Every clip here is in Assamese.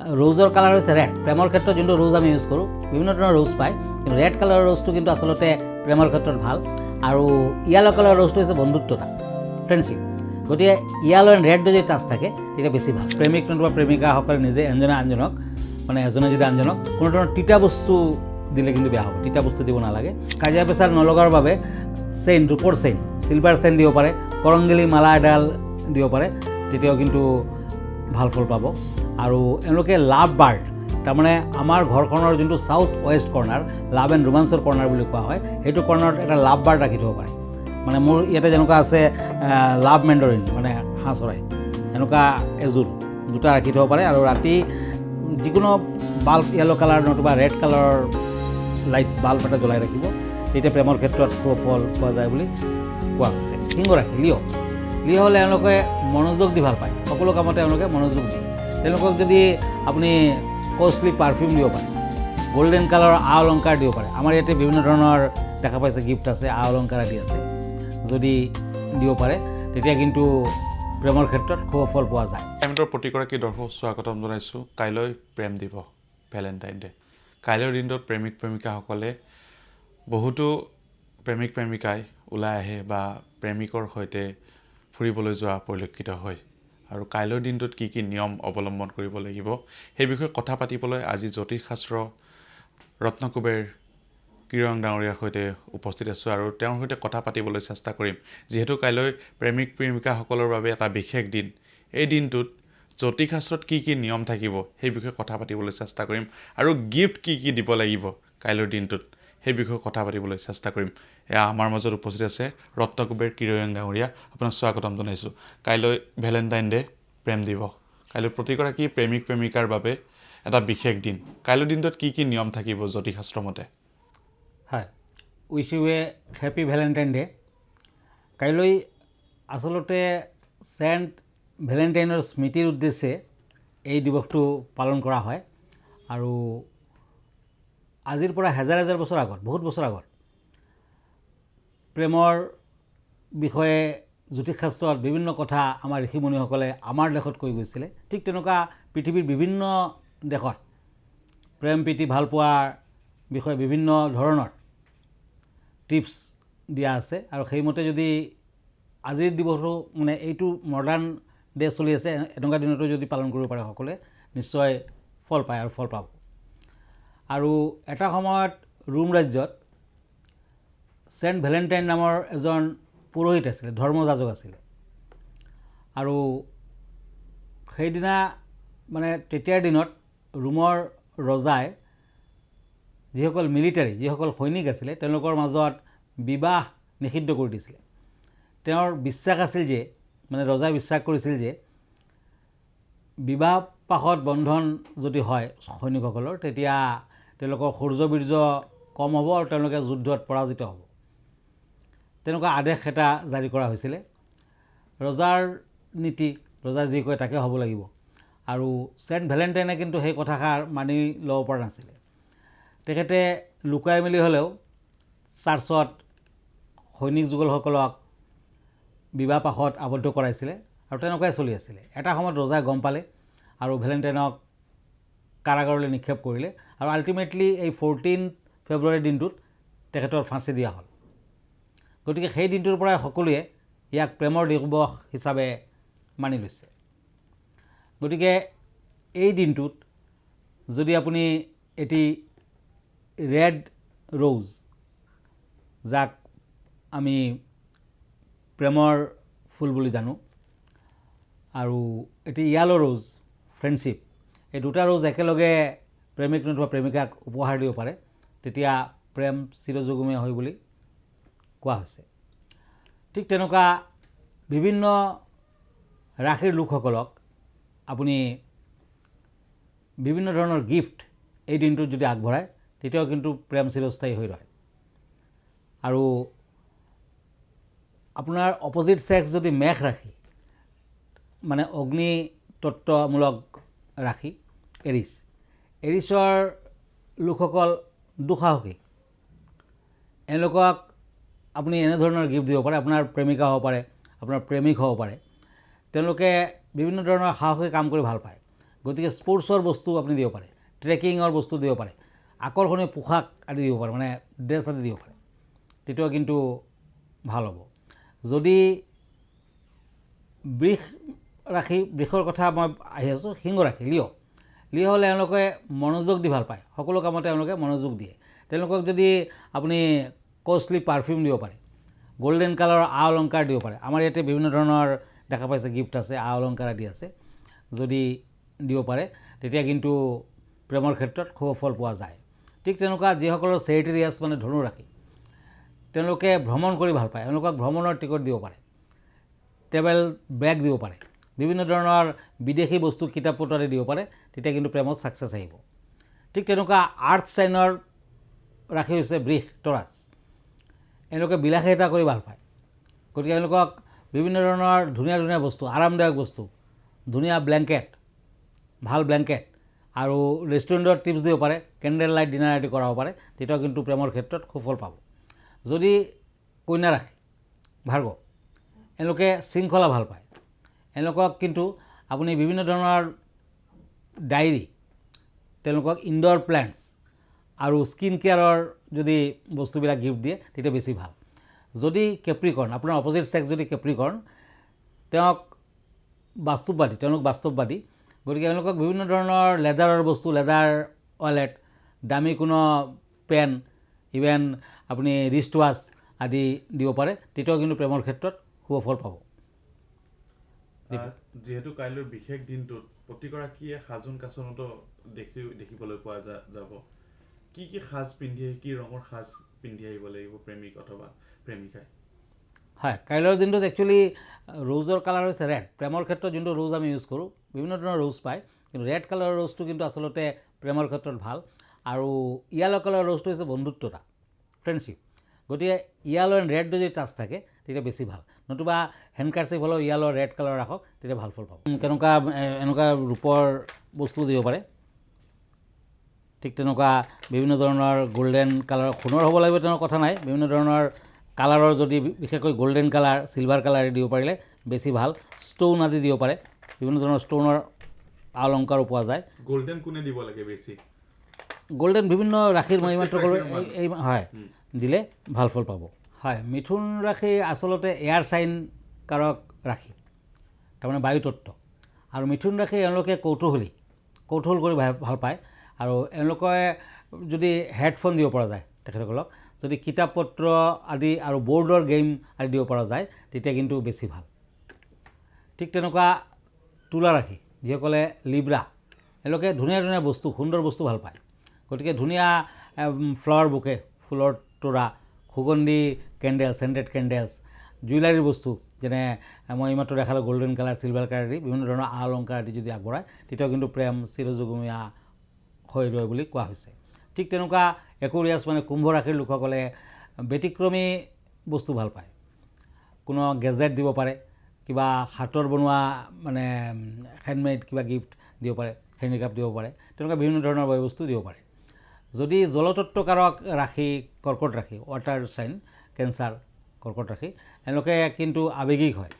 ৰ'জৰ কালাৰ হৈছে ৰেড। প্ৰেমৰ ক্ষেত্ৰত যোনটো ৰ'জ আমি ইউজ কৰোঁ, বিভিন্ন ধৰণৰ ৰ'জ পায়, কিন্তু ৰেড কালাৰৰ ৰ'জটো কিন্তু আচলতে প্ৰেমৰ ক্ষেত্ৰত ভাল। আৰু য়েলো কালাৰৰ ৰ'জটো হৈছে বন্ধুত্বতা, ফ্ৰেণ্ডশ্বিপ। গতিকে য়েলো এণ্ড ৰেড যদি টাচ থাকে তেতিয়া বেছি ভাল। প্ৰেমিক নতুবা প্ৰেমিকাসকলে নিজে এজনে আনজনক, মানে এজনে যদি আনজনক কোনো ধৰণৰ তিতা বস্তু দিলে কিন্তু বেয়া হ'ব। তিতা বস্তু দিব নালাগে। কাজিয়া পেচাৰ নলগাৰ বাবে চেইন, ৰূপৰ চেইন, চিলভাৰ চেইন দিব পাৰে, কৰংগেলি মালা এডাল দিব পাৰে, তেতিয়াও কিন্তু ভাল ফল পাব। আৰু এওঁলোকে লাভ বাৰ্ড, তাৰমানে আমাৰ ঘৰখনৰ যোনটো south west corner, love and ৰোমান্সৰ কৰ্ণাৰ বুলি কোৱা হয়, সেইটো কৰ্ণাৰত এটা লাভ বাৰ্ড ৰাখি থ'ব পাৰে। মানে মোৰ ইয়াতে যেনেকুৱা আছে লাভ মেণ্ডৰিন, মানে হাঁহ চৰাই, এনেকুৱা এযোৰ দুটা ৰাখি থ'ব পাৰে। আৰু ৰাতি যিকোনো বাল্ব য়েলো কালাৰ নতুবা ৰেড কালাৰৰ লাইট বাল্ব এটা জ্বলাই ৰাখিব, তেতিয়া প্ৰেমৰ ক্ষেত্ৰত সুফল পোৱা যায় বুলি কোৱা হৈছে। সিংহ ৰাশি, লিঅ' হ'লে এওঁলোকে মনোযোগ দি ভাল পায়, সকলো কামতে এওঁলোকে মনোযোগ দিয়ে। তেওঁলোকক যদি আপুনি কষ্টলি পাৰফিউম দিব পাৰে, গল্ডেন কালাৰৰ আ অলংকাৰ দিব পাৰে, আমাৰ ইয়াতে বিভিন্ন ধৰণৰ দেখা পাইছে গিফ্ট আছে, আ অলংকাৰ আদি আছে, যদি দিব পাৰে তেতিয়া কিন্তু প্ৰেমৰ ক্ষেত্ৰত সুফল পোৱা যায়। টাইমটোৰ প্ৰতিগৰাকী দৰ্শক স্বাগতম জনাইছোঁ। কাইলৈ প্ৰেম দিৱস, ভেলেণ্টাইন ডে। কাইলৈৰ দিনটোত প্ৰেমিক প্ৰেমিকাসকলে বহুতো প্ৰেমিক প্ৰেমিকাই ওলাই আহে বা প্ৰেমিকৰ সৈতে ফুৰিবলৈ যোৱা পৰিলক্ষিত হয়। আৰু কাইলৈৰ দিনটোত কি কি নিয়ম অৱলম্বন কৰিব লাগিব সেই বিষয়ে কথা পাতিবলৈ আজি জ্যোতিষশাস্ত্ৰ ৰত্নকুবেৰ কিৰণ ডাঙৰীয়াৰ সৈতে উপস্থিত আছোঁ আৰু তেওঁৰ সৈতে কথা পাতিবলৈ চেষ্টা কৰিম। যিহেতু কাইলৈ প্ৰেমিক প্ৰেমিকাসকলৰ বাবে এটা বিশেষ দিন, এই দিনটোত জ্যোতিষশাস্ত্ৰত কি কি নিয়ম থাকিব সেই বিষয়ে কথা পাতিবলৈ চেষ্টা কৰিম আৰু গিফ্ট কি কি দিব লাগিব কাইলৈৰ দিনটোত সেই বিষয়ে কথা পাতিবলৈ চেষ্টা কৰিম। এয়া আমাৰ মাজত উপস্থিত আছে ৰত্নকুবেৰ কিৰণ ডাঙৰীয়া, আপোনাক স্বাগতম জনাইছোঁ। কাইলৈ ভেলেণ্টাইন ডে, প্ৰেম দিৱস। কাইলৈ প্ৰতিগৰাকী প্ৰেমিক প্ৰেমিকাৰ বাবে এটা বিশেষ দিন। কাইলৈৰ দিনটোত কি কি নিয়ম থাকিব জ্যোতিষশাস্ত্ৰ মতে? হয়, wish U A happy Valentine day. কাইলৈ আচলতে চেণ্ট ভেলেণ্টাইনৰ স্মৃতিৰ উদ্দেশ্যে এই দিৱসটো পালন কৰা হয়। আৰু আজিৰ পৰা হাজাৰ হাজাৰ বছৰ আগত, বহুত বছৰ আগত প্ৰেমৰ বিষয়ে জ্যোতিষশাস্ত্ৰত বিভিন্ন কথা আমাৰ ঋষিমুনিসকলে আমাৰ দেশত কৈ গৈছিলে। ঠিক তেনেকুৱা পৃথিৱীৰ বিভিন্ন দেশত প্ৰেম প্ৰীতি ভালপোৱাৰ বিষয়ে বিভিন্ন ধৰণৰ টিপছ দিয়া আছে। আৰু সেইমতে যদি আজিৰ দিৱসটো, মানে এইটো মডাৰ্ণ ডে চলি আছে, এনেকুৱা দিনতো যদি পালন কৰিব পাৰে সকলোৱে, নিশ্চয় ফল পায় আৰু ফল পাব। আৰু এটা সময়ত ৰোম ৰাজ্যত চেণ্ট ভেলেণ্টাইন নামৰ এজন পুৰোহিত আছিলে, ধৰ্মযাজক আছিলে। আৰু সেইদিনা মানে তেতিয়াৰ দিনত ৰোমৰ ৰজাই যিসকল মিলিটাৰী, যিসকল সৈনিক আছিলে, তেওঁলোকৰ মাজত বিবাহ নিষিদ্ধ কৰি দিছিলে। তেওঁৰ বিশ্বাস আছিল যে, মানে ৰজাই বিশ্বাস কৰিছিল যে বিবাহ পাশত বন্ধন যদি হয় সৈনিকসকলৰ, তেতিয়া তেওঁলোকৰ শৌৰ্যবীৰ্য কম হ'ব আৰু তেওঁলোকে যুদ্ধত পৰাজিত হ'ব। তেনেকুৱা আদেশ এটা জাৰি কৰা হৈছিলে। ৰজাৰ নীতি, ৰজাই যি কয় তাকে হ'ব লাগিব। আৰু চেণ্ট ভেলেণ্টাইনে কিন্তু সেই কথাষাৰ মানি ল'ব পৰা নাছিলে। তেখেতে লুকাই মেলি হ'লেও চাৰ্চত সৈনিক যুগলসকলক বিবাহ পাশত আবদ্ধ কৰাইছিলে আৰু তেনেকুৱাই চলি আছিলে। এটা সময়ত ৰজাই গম পালে আৰু ভেলেণ্টাইনক কাৰাগাৰলৈ নিক্ষেপ কৰিলে। আৰু আল্টিমেটলি এই 14 ফেব্ৰুৱাৰী দিনটোত তেখেতৰ ফাঁচি দিয়া হ'ল। গতিকে সেই দিনটোৰ পৰাই সকলোৱে ইয়াক প্ৰেমৰ দিৱস হিচাপে মানি লৈছে। গতিকে এই দিনটোত যদি আপুনি এটি ৰেড ৰ'জ, যাক আমি প্ৰেমৰ ফুল বুলি জানো, আৰু এটি য়েলো ৰ'জ, ফ্ৰেণ্ডশ্বিপ, এই দুটা ৰ'জ একেলগে প্ৰেমিক নতুবা প্ৰেমিকাক উপহাৰ দিব পাৰে, তেতিয়া প্ৰেম চিৰযুগমীয়া হয় বুলি কোৱা হৈছে। ঠিক তেনেকুৱা বিভিন্ন ৰাশিৰ লোকসকলক আপুনি বিভিন্ন ধৰণৰ গিফ্ট এই দিনটোত যদি আগবঢ়ায়, তেতিয়াও কিন্তু প্ৰেম চিৰস্থায়ী হৈ ৰয়। আৰু আপোনাৰ অপজিট ছেক্স যদি মেষ ৰাশি, মানে অগ্নি তত্ত্বমূলক ৰাশি, এৰিছৰ লোকসকল দুঃসাহসী। এওঁলোকক আপুনি এনেধৰণৰ গিফ্ট দিব পাৰে, আপোনাৰ প্ৰেমিকা হ'ব পাৰে, আপোনাৰ প্ৰেমিক হ'ব পাৰে। তেওঁলোকে বিভিন্ন ধৰণৰ সাহসী কাম কৰি ভাল পায়। গতিকে স্পৰ্টছৰ বস্তু আপুনি দিব পাৰে, ট্ৰেকিঙৰ বস্তু দিব পাৰে, আকৰ্ষণীয় পোশাক আদি দিব পাৰে, মানে ড্ৰেছ আদি দিব পাৰে, তেতিয়া কিন্তু ভাল হ'ব। যদি বৃষ ৰাশি, বৃষৰ কথা মই আহি আছোঁ, সিংহ ৰাশি লিঅ' হ'লে এওঁলোকে মনোযোগ দি ভাল পায়, সকলো কামতে এওঁলোকে মনোযোগ দিয়ে। তেওঁলোকক যদি আপুনি কষ্টলি পাৰফিউম দিব পাৰে, গল্ডেন কালাৰৰ আ অলংকাৰ দিব পাৰে, আমাৰ ইয়াতে বিভিন্ন ধৰণৰ দেখা পাইছে গিফ্ট আছে, আ অলংকাৰ আদি আছে, যদি দিব পাৰে তেতিয়া কিন্তু প্ৰেমৰ ক্ষেত্ৰত শুভ ফল পোৱা যায়। ঠিক তেনেকুৱা যিসকলৰ চেৰিটেৰিয়াছ মানে ধনু ৰাশি, তেওঁলোকে ভ্ৰমণ কৰি ভাল পায়, এওঁলোকক ভ্ৰমণৰ টিকট দিব পাৰে, ট্ৰেভেল বেগ দিব পাৰে, বিভিন্ন ধৰণৰ বিদেশী বস্তু কিতাপ পত্ৰ আদি দিব পাৰে, তেতিয়া কিন্তু প্ৰেমত ছাকচেছ আহিব। ঠিক তেনেকুৱা আৰ্থ চাইনৰ ৰাশি হৈছে বৃষ, টৰাছ, এওঁলোকে বিলাসিতা কৰি ভাল পায়, গতিকে এওঁলোকক বিভিন্ন ধৰণৰ ধুনীয়া ধুনীয়া বস্তু, আৰামদায়ক বস্তু, ধুনীয়া ব্লেংকেট, ভাল ব্লেংকেট আৰু ৰেষ্টুৰেণ্টত টিপছ দিব পাৰে, কেণ্ডেল লাইট ডিনাৰ আদি কৰাব পাৰে, তেতিয়াও কিন্তু প্ৰেমৰ ক্ষেত্ৰত সুফল পাব। যদি কন্যা ৰাশি, ভাৰ্গ, এওঁলোকে শৃংখলা ভাল পায়, এওঁলোকক কিন্তু আপুনি বিভিন্ন ধৰণৰ ডায়েৰী, তেওঁলোকক ইনড'ৰ প্লেণ্টছ আৰু স্কিন কেয়াৰৰ যদি বস্তুবিলাক গিফ্ট দিয়ে তেতিয়া বেছি ভাল। যদি কেপ্ৰিকৰ্ণ, আপোনাৰ অপজিট ছেক্স যদি কেপ্ৰিকৰ্ণ, তেওঁলোক বাস্তৱবাদী, গতিকে এওঁলোকক বিভিন্ন ধৰণৰ লেডাৰৰ বস্তু, লেডাৰ ৱালেট, দামী কোনো পেন, ইভেন আপুনি ৰিষ্ট ৱাচ আদি দিব পাৰে, তেতিয়াও কিন্তু প্ৰেমৰ ক্ষেত্ৰত শুভ ফল পাব। যিহেতু কাইলৈৰ বিশেষ দিনটোত প্ৰতিগৰাকীয়ে সাজোন কাচোনতো দেখিবলৈ পোৱা যাব, কি সাজ পিন্ধি, কি ৰঙৰ সাজ পিন্ধি আহিব লাগিব প্ৰেমিক অথবা প্ৰেমিকাই? হয়, কাইলৈৰ দিনটোত একচুৱেলি ৰ'জৰ কালাৰ হৈছে ৰেড। প্ৰেমৰ ক্ষেত্ৰত যোনটো ৰ'জ আমি ইউজ কৰোঁ, বিভিন্ন ধৰণৰ ৰ'জ পায়, কিন্তু ৰেড কালাৰৰ ৰ'জটো কিন্তু আচলতে প্ৰেমৰ ক্ষেত্ৰত ভাল। আৰু য়েল্ল' কালাৰৰ ৰ'জটো হৈছে বন্ধুত্বতা, ফ্ৰেণ্ডশ্বিপ, গতিকে য়েল্ল' এণ্ড ৰেড যদি টাচ থাকে তেতিয়া বেছি ভাল। নতুবা হেণ্ডকাৰ্চিফ হ'লেও য়েল্ল' ৰেড কালাৰ ৰাখক, তেতিয়া ভাল ফল পাব। এনেকুৱা ৰূপৰ বস্তু দিব পাৰে, ঠিক তেনেকুৱা বিভিন্ন ধৰণৰ গল্ডেন কালাৰ, সোণৰ হ'ব লাগিব তেনেকুৱা কথা নাই, বিভিন্ন ধৰণৰ কালাৰৰ যদি বিশেষকৈ গল্ডেন কালাৰ, চিলভাৰ কালাৰ দিব পাৰিলে বেছি ভাল। ষ্ট'ন আদি দিব পাৰে, বিভিন্ন ধৰণৰ ষ্ট'নৰ অলংকাৰো পোৱা যায়। গল্ডেন কোনে দিব লাগে বেছি? গল্ডেন বিভিন্ন ৰাশিৰ মই এইমাত্ৰ ক'লোঁ, হয়, দিলে ভাল ফল পাব। হয়, মিথুন ৰাশি আচলতে এয়াৰ চাইন কাৰক ৰাশি, তাৰমানে বায়ুতত্ত্ব। আৰু মিথুন ৰাশি এওঁলোকে কৌতূহল কৰি ভাল পায়, আৰু এওঁলোকে যদি হেডফোন দিব পৰা যায় তেখেতসকলক, যদি কিতাপ পত্ৰ আদি আৰু ব'ৰ্ডৰ গেম আদি দিব পৰা যায় তেতিয়া কিন্তু বেছি ভাল। ঠিক তেনেকুৱা তুলা ৰাশি, যিসকলে লিব্ৰা, এওঁলোকে ধুনীয়া ধুনীয়া বস্তু, সুন্দৰ বস্তু ভাল পায়, গতিকে ধুনীয়া ফ্লাৱাৰ বুকে, ফুলৰ তোৰা, সুগন্ধি কেণ্ডেল, চেণ্টেড কেণ্ডেলছ, জুৱেলাৰীৰ বস্তু, যেনে মই এইমাত্ৰ দেখালোঁ গল্ডেন কালাৰ, চিলভাৰ কালাৰ আদি বিভিন্ন ধৰণৰ আ অলংকাৰ আদি যদি আগবঢ়ায় তেতিয়াও কিন্তু প্ৰেম চিৰযুগমীয়া হৈ ৰয় বুলি কোৱা হৈছে। ঠিক তেনেকুৱা একুৰিয়াছ মানে কুম্ভ ৰাশিৰ লোকসকলে ব্যতিক্ৰমী বস্তু ভাল পায়, কোনো গেজেট দিব পাৰে, কিবা হাতৰ বনোৱা মানে হেণ্ডমেড কিবা গিফ্ট দিব পাৰে, হেণ্ডিক্ৰাফ্ট দিব পাৰে, তেনেকুৱা বিভিন্ন ধৰণৰ বস্তু দিব পাৰে। যদি জলতত্ত্বকাৰক ৰাশি কৰ্কট ৰাশি, ৱাটাৰ চাইন, কেঞ্চাৰ, কৰ্কট ৰাশি, এওঁলোকে কিন্তু আৱেগিক হয়,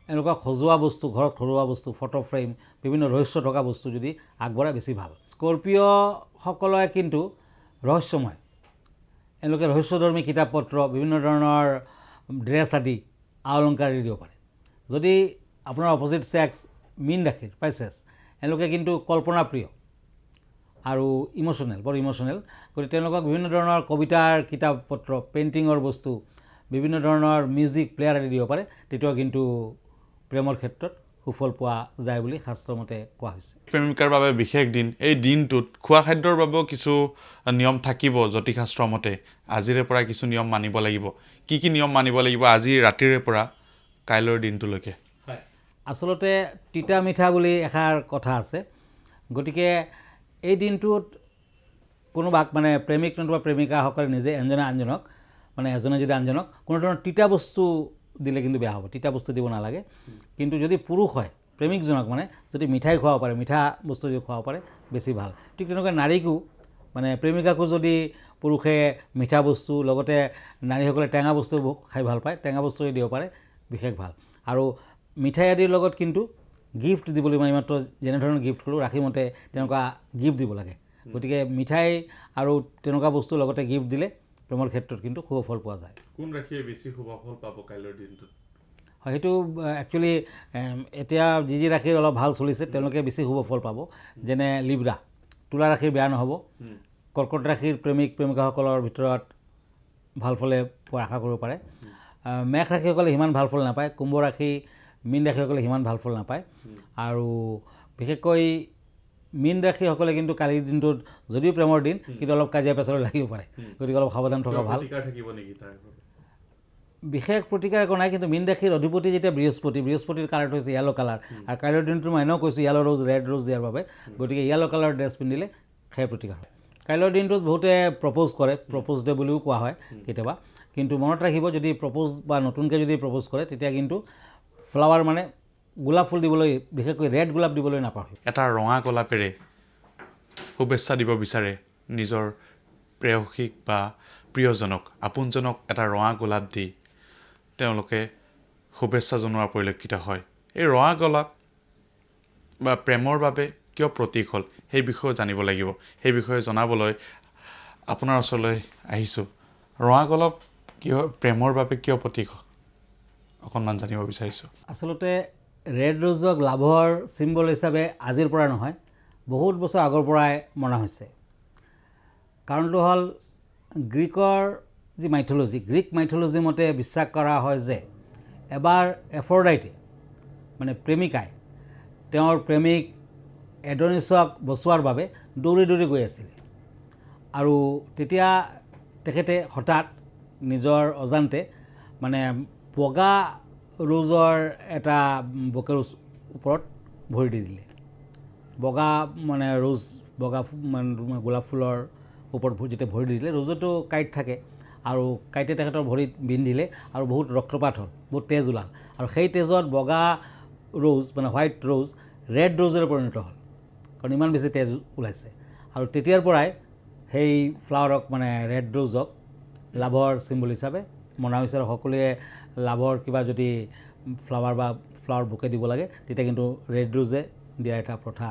এওঁলোকক সজোৱা বস্তু, ঘৰত সজোৱা বস্তু, ফটো ফ্ৰেম, বিভিন্ন ৰহস্য থকা বস্তু যদি আগবঢ়ায় বেছি ভাল। স্কৰ্পিঅ'সকলে কিন্তু ৰহস্যময়, এওঁলোকে ৰহস্যধৰ্মী কিতাপ পত্ৰ, বিভিন্ন ধৰণৰ ড্ৰেছ আদি, আ অলংকাৰ দিব পাৰে। যদি আপোনাৰ অপজিট ছেক্স মীন ৰাশিৰ পাইছেছ, এওঁলোকে কিন্তু কল্পনাপ্ৰিয় আৰু বৰ ইম'চনেল, গতিকে তেওঁলোকক বিভিন্ন ধৰণৰ কবিতাৰ কিতাপ পত্ৰ, পেইণ্টিঙৰ বস্তু, বিভিন্ন ধৰণৰ মিউজিক প্লেয়াৰ আদি দিব পাৰে, তেতিয়াও কিন্তু প্ৰেমৰ ক্ষেত্ৰত সুফল পোৱা যায় বুলি শাস্ত্ৰমতে কোৱা হৈছে। প্ৰেমিকাৰ বাবে বিশেষ দিন, এই দিনটোত খোৱা খাদ্যৰ বাবেও কিছু নিয়ম থাকিব জ্যোতিষশাস্ত্ৰ মতে, আজিৰে পৰা কিছু নিয়ম মানিব লাগিব। কি নিয়ম মানিব লাগিব আজি ৰাতিৰে পৰা কাইলৈৰ দিনটোলৈকে? হয়, আচলতে তিতা মিঠা বুলি এষাৰ কথা আছে, গতিকে এই দিনটোত কোনোবাক মানে প্ৰেমিক নতুবা প্ৰেমিকাসকলে নিজে এজনে আনজনক, মানে এজনে যদি আনজনক কোনো ধৰণৰ তিতা বস্তু দিলে কিন্তু বেয়া হ'ব, তিতা বস্তু দিব নালাগে। কিন্তু যদি পুৰুষ হয়, প্ৰেমিকজনক মানে যদি মিঠাই খুৱাব পাৰে, মিঠা বস্তু যদি খুৱাব পাৰে বেছি ভাল। ঠিক তেনেকৈ নাৰীকো, মানে প্ৰেমিকাকো যদি পুৰুষে মিঠা বস্তু, লগতে নাৰীসকলে টেঙা বস্তু খাই ভাল পায়, টেঙা বস্তু দিব পাৰে বিশেষ ভাল। আৰু মিঠাই আদিৰ লগত কিন্তু গিফ্ট দিবলৈ মই মাত্ৰ যেনেধৰণৰ গিফ্ট ক'লোঁ ৰাশি মতে তেনেকুৱা গিফ্ট দিব লাগে গতিকে মিঠাই আৰু তেনেকুৱা বস্তুৰ লগতে গিফ্ট দিলে প্ৰেমৰ ক্ষেত্ৰত কিন্তু শুভ ফল পোৱা যায় কোন ৰাশিয়ে বেছি শুভ ফল পাব কাইলৈৰ দিনটোত হয় সেইটো একচুৱেলি এতিয়া যি ৰাশিৰ অলপ ভাল চলিছে তেওঁলোকে বেছি শুভ ফল পাব যেনে লিব্ৰা তুলা ৰাশিৰ বেয়া নহ'ব কৰ্কট ৰাশিৰ প্ৰেমিক প্ৰেমিকাসকলৰ ভিতৰত ভাল ফলে পোৱা আশা কৰিব পাৰে মেঘ ৰাশিসকলে সিমান ভাল ফল নাপায় কুম্ভ ৰাশি মীন ৰাশিসকলে সিমান ভাল ফল নাপায় আৰু বিশেষকৈ মীন ৰাশিসকলে কিন্তু কালিৰ দিনটোত যদিও প্ৰেমৰ দিন কিন্তু অলপ কাজিয়া পেচালত লাগিব পাৰে গতিকে অলপ সাৱধান থকা ভাল বিশেষ প্ৰতিকাৰ একো নাই কিন্তু মীন ৰাশিৰ অধিপতি যেতিয়া বৃহস্পতিৰ কালাৰটো হৈছে য়েলো কালাৰ আৰু কাইলৈৰ দিনটো মই এনেও কৈছোঁ য়েলো ৰ'জ ৰেড ৰ'জ দিয়াৰ বাবে গতিকে য়েলো কালাৰ ড্ৰেছ পিন্ধিলে সেই প্ৰতিকাৰ হয় কাইলৈৰ দিনটোত বহুতে প্ৰপ'জ কৰে প্ৰপ'জ ডে বুলিও কোৱা হয় কেতিয়াবা কিন্তু মনত ৰাখিব যদি প্ৰপ'জ বা নতুনকৈ যদি প্ৰপ'জ কৰে তেতিয়া কিন্তু ফ্লাৱাৰ মানে গোলাপ ফুল দিবলৈ বিশেষকৈ ৰেড গোলাপ দিবলৈ নাপাহৰিব এটা ৰঙা গোলাপেৰে শুভেচ্ছা দিব বিচাৰে নিজৰ প্ৰেয়সীক বা প্ৰিয়জনক আপোনজনক এটা ৰঙা গোলাপ দি তেওঁলোকে শুভেচ্ছা জনোৱা পৰিলক্ষিত হয় এই ৰঙা গোলাপ বা প্ৰেমৰ বাবে কিয় প্ৰতীক হ'ল সেই বিষয়ে জানিব লাগিব সেই বিষয়ে জনাবলৈ আপোনাৰ ওচৰলৈ আহিছোঁ ৰঙা গোলাপ কিয় প্ৰেমৰ বাবে কিয় প্ৰতীক অকণমান জানিব বিচাৰিছোঁ আচলতে ৰেড ৰ'জক লাভৰ চিম্বল হিচাপে আজিৰ পৰা নহয় বহুত বছৰ আগৰ পৰাই মনা হৈছে কাৰণটো হ'ল গ্ৰীকৰ যি গ্ৰীক মাইথলজি মতে বিশ্বাস কৰা হয় যে এবাৰ এফৰডাইটে মানে প্ৰেমিকাই তেওঁৰ প্ৰেমিক এডনিছক বচোৱাৰ বাবে দৌৰি দৌৰি গৈ আছিলে আৰু তেতিয়া তেখেতে হঠাৎ নিজৰ অজান্তে মানে বগা ৰ'জৰ এটা বকেৰ ওপৰত ভৰি দি দিলে বগা মানে ৰ'জ বগা গোলাপ ফুলৰ ওপৰত যেতিয়া ভৰি দি দিলে ৰ'জতো কাঁইট থাকে আৰু কাঁইটে তেখেতৰ ভৰিত বিন্ধিলে আৰু বহুত ৰক্তপাত হ'ল বহুত তেজ ওলাল আৰু সেই তেজত বগা ৰ'জ মানে হোৱাইট ৰ'জ ৰেড ৰ'জলৈ পৰিণত হ'ল কাৰণ ইমান বেছি তেজ ওলাইছে আৰু তেতিয়াৰ পৰাই সেই ফ্লাৱাৰক মানে ৰেড ৰ'জক লাভৰ চিম্বল হিচাপে মনা হৈছে আৰু সকলোৱে লাভৰ কিবা যদি ফ্লাৱাৰ বুকে দিব লাগে তেতিয়া কিন্তু ৰেড ৰ'জে দিয়া এটা প্ৰথা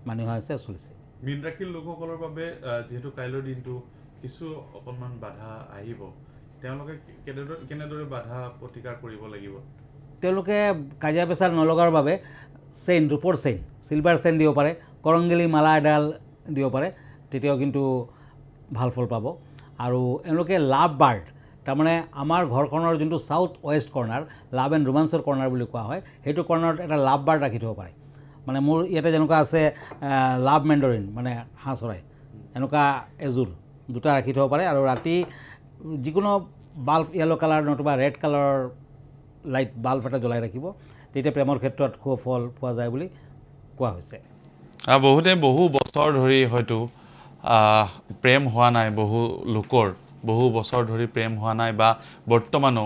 মানি হোৱা হৈছে চলিছে মীন ৰাশিৰ লোকসকলৰ বাবে যিহেতু কাইলৈৰ দিনটো কিছু অকণমান বাধা আহিব তেওঁলোকে কেনেদৰে বাধা প্ৰতিকাৰ কৰিব লাগিব তেওঁলোকে কাজিয়া পেচাৰ নলগাৰ বাবে চেইন ৰূপৰ চেইন চিলভাৰ চেইন দিব পাৰে কৰংগেলী মালা এডাল দিব পাৰে তেতিয়াও কিন্তু ভাল ফল পাব আৰু এওঁলোকে লাভ বাৰ্ড তাৰমানে আমাৰ ঘৰখনৰ যোনটো south west corner love and ৰোমান্সৰ কৰ্ণাৰ বুলি কোৱা হয় সেইটো কৰ্ণাৰত এটা লাভ বাৰ্ড ৰাখি থ'ব পাৰে মানে মোৰ ইয়াতে যেনেকুৱা আছে লাভ মেণ্ডৰিন মানে হাঁহ চৰাই এনেকুৱা এযোৰ দুটা ৰাখি থ'ব পাৰে আৰু ৰাতি যিকোনো বাল্ব য়েলো কালাৰ নতুবা ৰেড কালাৰৰ লাইট বাল্ব এটা জ্বলাই ৰাখিব তেতিয়া প্ৰেমৰ ক্ষেত্ৰত খুব ফল পোৱা যায় বুলি কোৱা হৈছে বহুতে বহু বছৰ ধৰি হয়তো প্ৰেম হোৱা নাই বহু বছৰ ধৰি প্ৰেম হোৱা নাই বা বৰ্তমানো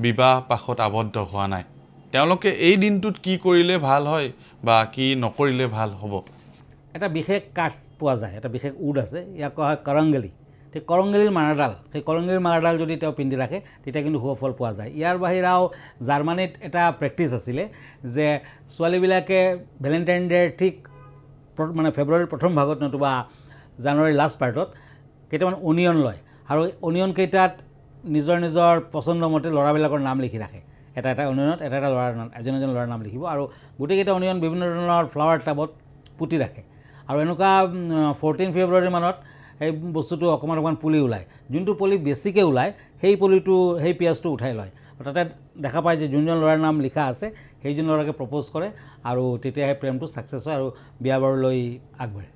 বিবাহ পাশত আবদ্ধ হোৱা নাই তেওঁলোকে এই দিনটোত কি কৰিলে ভাল হয় বা কি নকৰিলে ভাল হ'ব এটা বিশেষ কাঠ পোৱা যায় এটা বিশেষ উড আছে ইয়াক কোৱা হয় কৰংগেলী সেই কৰংগেলীৰ মালাডাল সেই কৰংগেলীৰ মালাডাল যদি তেওঁ পিন্ধি ৰাখে তেতিয়া কিন্তু শুভ ফল পোৱা যায় ইয়াৰ বাহিৰেও জাৰ্মানীত এটা প্ৰেক্টিছ আছিলে যে ছোৱালীবিলাকে ভেলেণ্টাইন ডে'ৰ ঠিক মানে ফেব্ৰুৱাৰীৰ প্ৰথম ভাগত নতুবা জানুৱাৰীৰ লাষ্ট পাৰ্টত কেইটামান অনিয়ন লয় আৰু অনিয়ন কেইটাত নিজৰ পচন্দ মতে ল'ৰাবিলাকৰ নাম লিখি ৰাখে এটা অনিয়নত এটা ল'ৰাৰ নাম এজন ল'ৰাৰ নাম লিখিব আৰু গোটেইকেইটা অনিয়ন বিভিন্ন ধৰণৰ ফ্লাৱাৰ টাবত পুতি ৰাখে আৰু এনেকুৱা 14 ফেব্ৰুৱাৰী মানত এই বস্তুটো অকণমান পুলি ওলায় যোনটো পুলি বেছিকৈ ওলায় সেই পিঁয়াজটো উঠাই লয় তাতে দেখা পায় যে যোনজন ল'ৰাৰ নাম লিখা আছে সেইজন ল'ৰাকে প্ৰপ'জ কৰে আৰু তেতিয়াহে প্ৰেমটো ছাকচেছ হয় আৰু বিয়া বাৰুলৈ আগবাঢ়ে